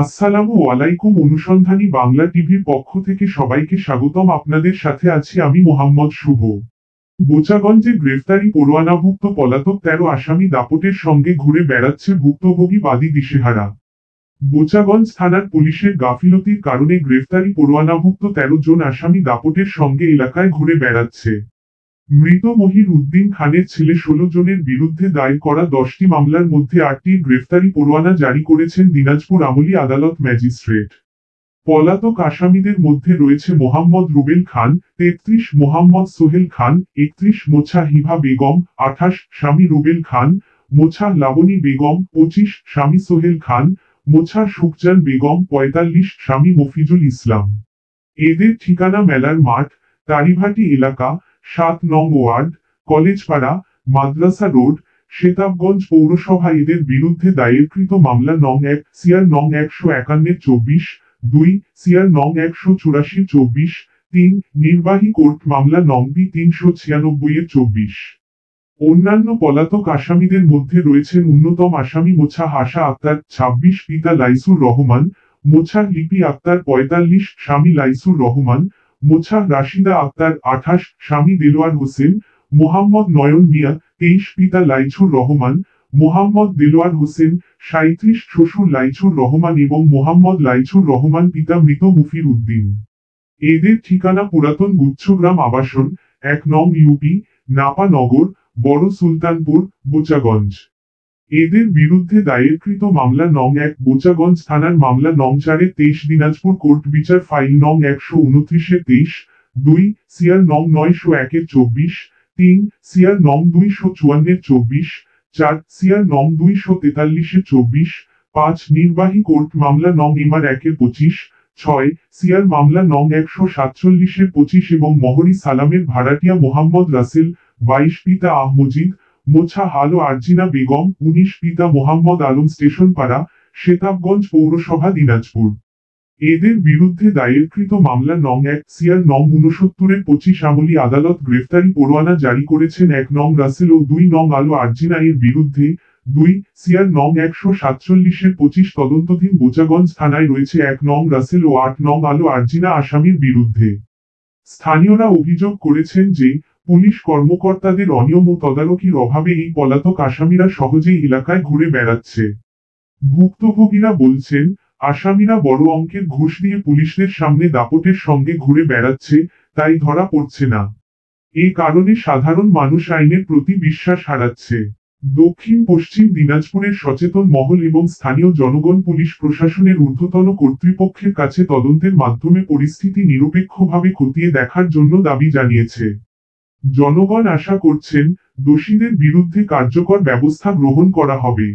আসসালামু আলাইকুম। অনুসন্ধানী বাংলা টিভির পক্ষ থেকে সবাইকে স্বাগতম। আপনাদের সাথে আছি আমি মোহাম্মদ শুভ। বোচাগঞ্জে গ্রেফতারি পরোয়ানাভুক্ত পলাতক ১৩ আসামি দাপটের সঙ্গে ঘুরে বেড়াচ্ছে ভুক্তভোগী বাদী দিশেহারা। বোচাগঞ্জ থানার পুলিশের গাফিলতির কারণে গ্রেফতারি পরোয়ানাভুক্ত ১৩ জন আসামি দাপটের সঙ্গে এলাকায় ঘুরে বেড়াচ্ছে। মৃত মহির উদ্দিন খানের ছেলে ১৬ জনের বিরুদ্ধে দায়ের করা ১০টি মামলার মধ্যে ৮টির গ্রেফতারি পরোয়ানা জারি করেছেন দিনাজপুর আমলি আদালত ম্যাজিস্ট্রেট। পলাতক আসামিদের মধ্যে রয়েছে মোহাম্মদ রুবেল খান ৩৩, মোহাম্মদ সোহেল খান ৩১, মোছা হিভা বেগম ২৮, স্বামী রুবেল খান, মোছা লাবণী বেগম ২৫, স্বামী সোহেল খান, মোছা সুখজান বেগম ৪৫, স্বামী মফিজুল ইসলাম। এদের ঠিকানা মেলার মাঠ, তারিভাটি এলাকা, ৭ নং ওয়ার্ড, কলেজপাড়া, মাদ্রাসা রোড, শেতাবগঞ্জ পৌরসভা। এদের বিরুদ্ধে দায়েরকৃত মামলা নং ১ সিআর নং ১৫১-২৪, ২ সিআর নং ১৮৪-২৪, ৩ নির্বাহী কোর্ট মামলা নং বি ৩৯৬-২৪। অন্যান্য পলাতক আসামিদের মধ্যে রয়েছেন অন্যতম আসামি মোছা হাসা আক্তার ২৬, পিতা লাইসুর রহমান, মোছা লিপি আক্তার ৪৫, স্বামী লাইসুর রহমান, মোছা রাশিদা আক্তার ২৮, স্বামী দেলোয়ার হোসেন, মোহাম্মদ নয়ন মিয়া ২৩, পিতা লাইছুর রহমান, মোহাম্মদ দেলোয়ার হোসেন ৩৭, শ্বশুর লাইছুর রহমান এবং মোহাম্মদ লাইছুর রহমান পিতা মৃত মুফির উদ্দিন। এদের ঠিকানা পুরাতন গুচ্ছগ্রাম আবাসন, ১ নং ইউপি, নাপানগর, বড় সুলতানপুর, বোচাগঞ্জ। এদের বিরুদ্ধে দায়েরকৃত মামলা নং ১ বোচাগঞ্জ থানার মামলা নং ৪-২৩ দিনাজপুর কোর্ট বিচার ফাইল নং ১২৯-২৩, ২ সিআর নং ৯০১-২৪, ৩ সিআর নং ২৫৪-২৪, ৪ সিআর নং ২৪৩-২৪, ৫ নির্বাহী কোর্ট মামলা নং ইমার ১-২৫, ৬ সিআর মামলা নং ১৪৭-২৫ এবং মহরি সালামের ভাড়াটিয়া মোহাম্মদ রাসেল ২২, পিতা আহমজিদ, মোছা হালো আরজিনা বেগম ১৯, পিতা মোহাম্মদ আলম স্টেশন পাড়া, শেতাবগঞ্জ পৌরসভা দিনাজপুর। এদের বিরুদ্ধে দায়েরকৃত মামলা নং ১ সিআর নং ৬৯-২৫ আমলি আদালত গ্রেফতারি পরোয়ানা জারি করেছেন ১ নং রাসেল ও ২ নং আলো আরজিনা এর বিরুদ্ধে। ২ সিআর নং ১৪৭-২৫ তদন্তাধীন বোচাগঞ্জ থানায় রয়েছে ১ নং রাসেল ও ৮ নং আলো আরজিনা আসামির বিরুদ্ধে। স্থানীয়রা অভিযোগ করেছেন যে পুলিশ কর্মকর্তাদের অনিয়ম ও তদারকির অভাবে এই পলাতক আসামিরা সহজেই এলাকায় ঘুরে বেড়াচ্ছে। ভুক্তভোগীরা বলছেন আসামিরা বড় অঙ্কের ঘুষ দিয়ে পুলিশদের সামনে দাপটের সঙ্গে ঘুরে বেড়াচ্ছে, তাই ধরা পড়ছে না। এ কারণে সাধারণ মানুষ আইনের প্রতি বিশ্বাস হারাচ্ছে। দক্ষিণ পশ্চিম দিনাজপুরের সচেতন মহল এবং স্থানীয় জনগণ পুলিশ প্রশাসনের ঊর্ধ্বতন কর্তৃপক্ষের কাছে তদন্তের মাধ্যমে পরিস্থিতি নিরপেক্ষভাবে খতিয়ে দেখার জন্য দাবি জানিয়েছে। জনগণ আশা করছেন দোষীদের বিরুদ্ধে কার্যকর ব্যবস্থা গ্রহণ করা হবে।